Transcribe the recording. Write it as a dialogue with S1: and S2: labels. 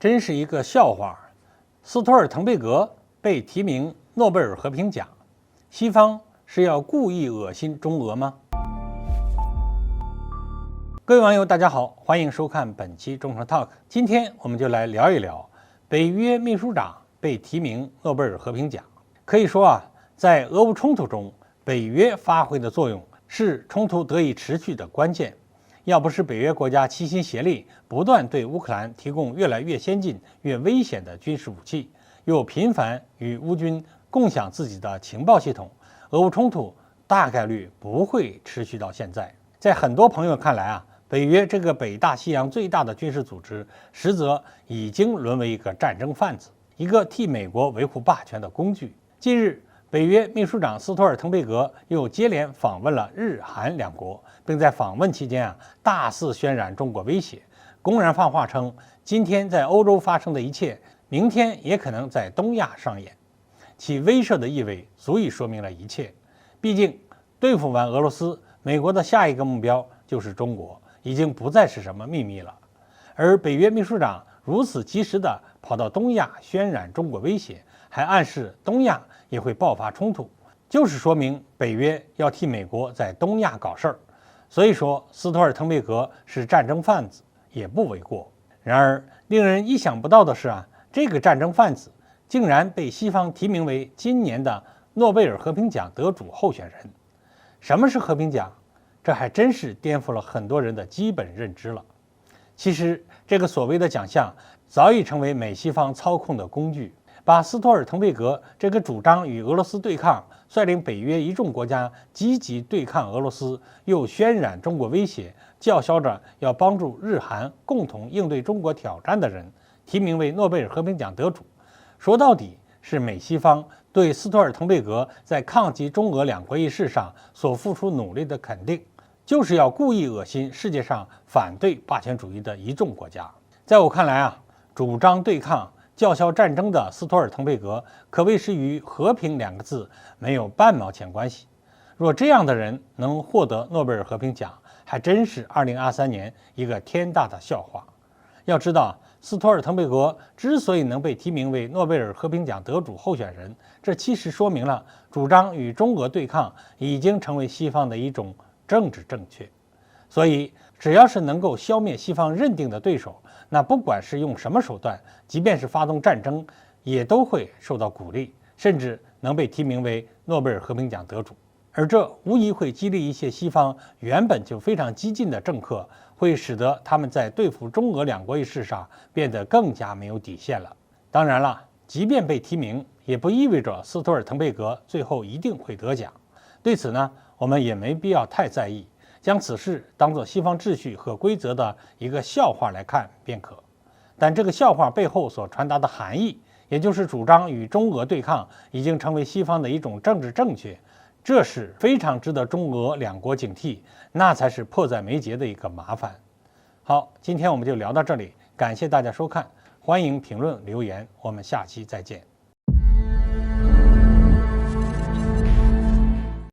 S1: 真是一个笑话。斯托尔滕贝格被提名诺贝尔和平奖，西方是要故意恶心中俄吗？各位网友，大家好，欢迎收看本期中诚 Talk。今天我们就来聊一聊北约秘书长被提名诺贝尔和平奖。可以说在俄乌冲突中，北约发挥的作用是冲突得以持续的关键。要不是北约国家齐心协力，不断对乌克兰提供越来越先进、越危险的军事武器，又频繁与乌军共享自己的情报系统，俄乌冲突大概率不会持续到现在。在很多朋友看来北约这个北大西洋最大的军事组织，实则已经沦为一个战争贩子，一个替美国维护霸权的工具。近日，北约秘书长斯托尔滕贝格又接连访问了日韩两国，并在访问期间大肆渲染中国威胁，公然放话称，今天在欧洲发生的一切，明天也可能在东亚上演。其威慑的意味足以说明了一切。毕竟，对付完俄罗斯，美国的下一个目标就是中国，已经不再是什么秘密了。而北约秘书长如此及时地跑到东亚渲染中国威胁，还暗示东亚也会爆发冲突，就是说明北约要替美国在东亚搞事儿。所以说，斯托尔滕贝格是战争贩子也不为过。然而，令人意想不到的是这个战争贩子竟然被西方提名为今年的诺贝尔和平奖得主候选人。什么是和平奖？这还真是颠覆了很多人的基本认知了。其实，这个所谓的奖项早已成为美西方操控的工具，把斯托尔滕贝格这个主张与俄罗斯对抗，率领北约一众国家积极对抗俄罗斯，又渲染中国威胁，叫嚣着要帮助日韩共同应对中国挑战的人，提名为诺贝尔和平奖得主。说到底，是美西方对斯托尔滕贝格在抗击中俄两国一事上所付出努力的肯定，就是要故意恶心世界上反对霸权主义的一众国家。在我看来主张对抗、叫嚣战争的斯托尔滕贝格，可谓是与和平两个字没有半毛钱关系。若这样的人能获得诺贝尔和平奖，还真是2023年一个天大的笑话。要知道，斯托尔滕贝格之所以能被提名为诺贝尔和平奖得主候选人，这其实说明了主张与中俄对抗已经成为西方的一种政治正确。所以，只要是能够消灭西方认定的对手，那不管是用什么手段，即便是发动战争，也都会受到鼓励，甚至能被提名为诺贝尔和平奖得主。而这无疑会激励一些西方原本就非常激进的政客，会使得他们在对付中俄两国一事上变得更加没有底线了。当然了，即便被提名，也不意味着斯托尔滕贝格最后一定会得奖。对此呢，我们也没必要太在意，将此事当作西方秩序和规则的一个笑话来看便可。但这个笑话背后所传达的含义，也就是主张与中俄对抗已经成为西方的一种政治正确，这是非常值得中俄两国警惕，那才是迫在眉睫的一个麻烦。好，今天我们就聊到这里，感谢大家收看，欢迎评论留言，我们下期再见。